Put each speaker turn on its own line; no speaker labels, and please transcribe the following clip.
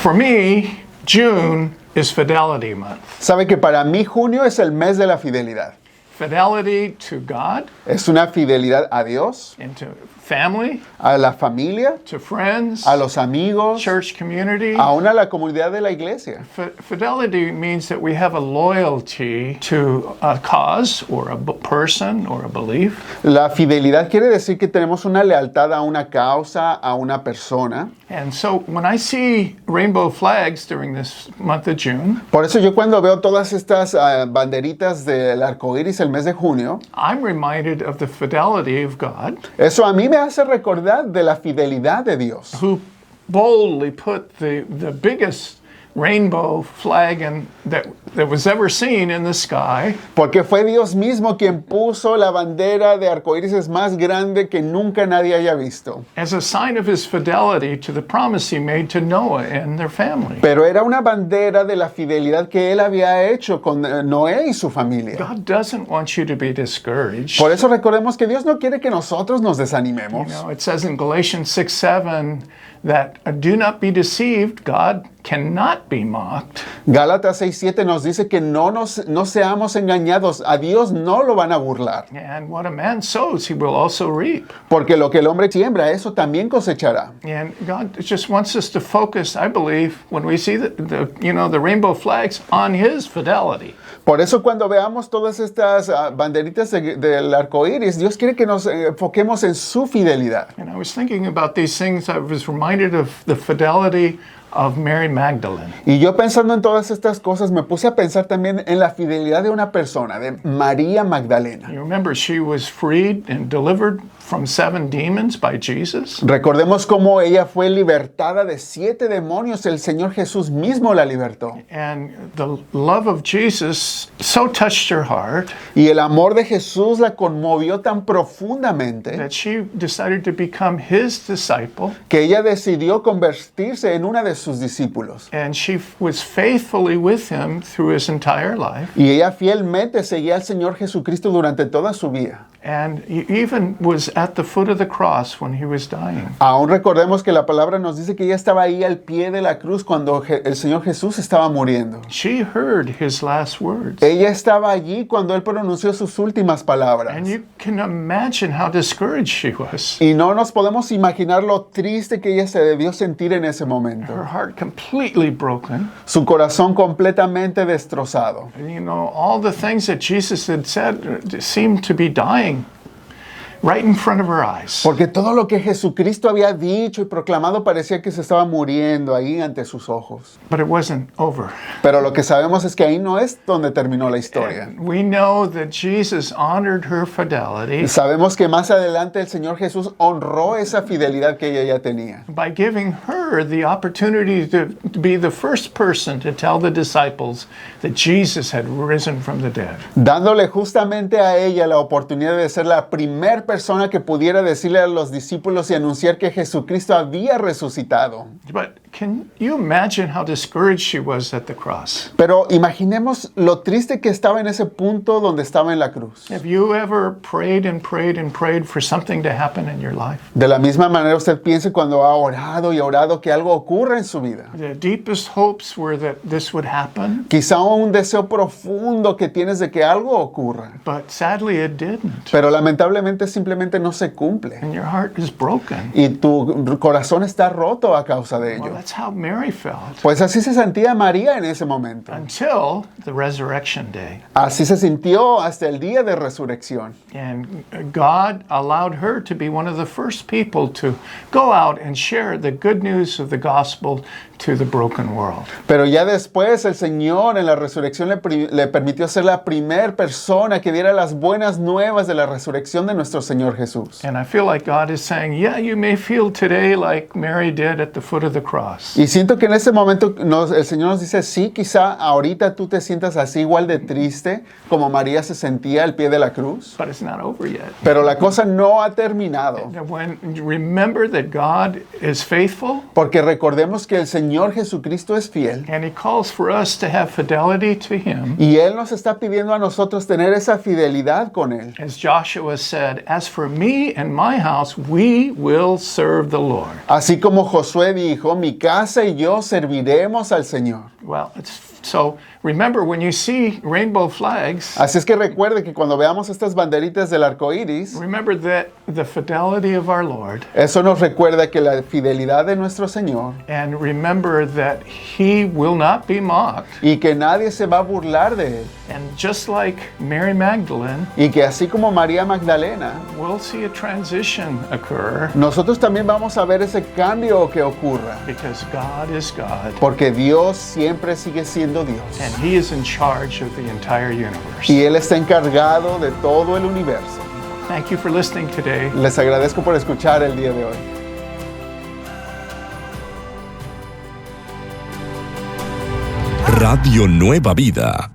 For me, June is Fidelity Month.
Sabe que para mí junio es el mes de la fidelidad.
Fidelity to God,
Es una fidelidad a Dios,
and to family,
a la familia,
to friends,
a los amigos,
church community.
aún a la comunidad de la iglesia.
Fidelity means that we have a loyalty to a cause or a person or a belief.
La fidelidad quiere decir que tenemos una lealtad a una causa, a una persona.
And so when I see rainbow flags during this month of June,
Por eso yo cuando veo todas estas banderitas del arco iris el mes de junio,
I'm reminded of the fidelity of God,
eso a mí me hace recordar de la fidelidad de Dios,
who boldly put the biggest rainbow flag that was ever seen in the sky,
porque fue Dios mismo quien puso la bandera de arco iris más grande que nunca nadie haya visto.
as a sign of his fidelity to the promise he made to Noah and their family.
Pero era una bandera de la fidelidad que él había hecho con Noé y su familia.
God doesn't want you to be discouraged.
Por eso recordemos que Dios no quiere que nosotros nos
You
desanimemos.
know, it says in Galatians 6:7 that do not be deceived, God cannot be mocked.
Gálatas 6:7 nos dice que no seamos engañados. A Dios no lo van a burlar.
And what a man sows, he will also reap.
Porque lo que el hombre siembra, eso también cosechará.
And God just wants us to focus, I believe, when we see the rainbow flags, on his fidelity.
Por eso cuando veamos todas estas banderitas del arco iris, Dios quiere que nos enfoquemos en su fidelidad.
And I was thinking about these things, I was reminded of the fidelity of Mary Magdalene.
Y yo pensando en todas estas cosas, me puse a pensar también en la fidelidad de una persona, de María Magdalena.
You remember she was freed and delivered from 7 demons by Jesus?
Recordemos cómo ella fue libertada de 7 demonios. El Señor Jesús mismo la libertó.
And the love of Jesus so touched her heart
Y el amor de Jesús la conmovió tan profundamente
that she decided to become his disciple,
que ella decidió convertirse en una de sus discípulos.
and she was faithfully with him through his entire life.
Y ella fielmente seguía al Señor Jesucristo durante toda su vida.
And he even was at the foot of the cross when he was dying.
Aún recordemos que la palabra nos dice que ella estaba ahí al pie de la cruz cuando el Señor Jesús estaba muriendo.
She heard his last words.
Ella estaba allí cuando él pronunció sus últimas palabras.
And you can imagine how discouraged she was.
Y no nos podemos imaginar lo triste que ella se debió sentir en ese momento.
Her heart completely broken.
Su corazón completamente destrozado.
And you know, all the things that Jesus had said seemed to be dying right in front of her eyes.
Porque todo lo que Jesucristo había dicho y proclamado parecía que se estaba muriendo ahí ante sus ojos.
But it wasn't over.
Pero lo que sabemos es que ahí no es donde terminó la historia.
And we know that Jesus honored her fidelity
Sabemos que más adelante el Señor Jesús honró esa fidelidad que ella ya tenía.
by giving her the opportunity to be the first person to tell the disciples that Jesus had risen from the dead.
Dándole justamente a ella la oportunidad de ser la primera persona que pudiera decirle a los discípulos y anunciar que Jesucristo había resucitado.
But can you imagine how discouraged she was at the cross?
Pero imaginemos lo triste que estaba en ese punto donde estaba en la cruz.
Have you ever prayed and prayed and prayed for something to happen in your life?
De la misma manera usted piense cuando ha orado y orado que algo ocurra en su vida.
The deepest hopes were that this would happen,
Quizá un deseo profundo que tienes de que algo ocurra.
but sadly it didn't.
Pero lamentablemente simplemente no se cumple.
And your heart is broken.
Y tu corazón está roto a causa de
Well,
ello.
that's how Mary felt
Pues así se sentía María en ese momento.
until the resurrection day.
Así se sintió hasta el día de resurrección.
And God allowed her to be one of the first people to go out and share the good news of the gospel to the broken world.
Pero ya después el Señor en la resurrección le permitió ser la primera persona que diera las buenas nuevas de la resurrección de nuestro Señor Jesús.
And I feel like God is saying, yeah, you may feel today like Mary did at the foot of the cross.
Y siento que en ese momento el Señor nos dice, sí, quizá ahorita tú te sientas así igual de triste como María se sentía al pie de la cruz.
But it's not over yet.
Pero la cosa no ha terminado.
And when you remember that God is faithful,
Porque recordemos que el Señor Jesucristo es fiel.
and He calls for us to have fidelity to Him.
Y Él nos está pidiendo a nosotros tener esa fidelidad con Él.
As Joshua said, as for me and my house, we will serve the Lord.
Así como Josué dijo, mi casa y yo serviremos al Señor.
Well, so remember when you see rainbow flags,
Así es que recuerde que cuando veamos estas banderitas del arco iris,
remember that the fidelity of our Lord,
eso nos recuerda que la fidelidad de nuestro Señor
and remember that He will not be mocked.
y que nadie se va a burlar de Él.
And just like Mary Magdalene,
Y que así como María Magdalena,
we'll see a transition occur
nosotros también vamos a ver ese cambio que ocurra.
because God is God
Porque Dios siempre sigue siendo Dios.
and He is in charge of the entire universe.
Y Él está encargado de todo el universo.
Thank you for listening today.
Les agradezco por escuchar el día de hoy.
Radio Nueva Vida.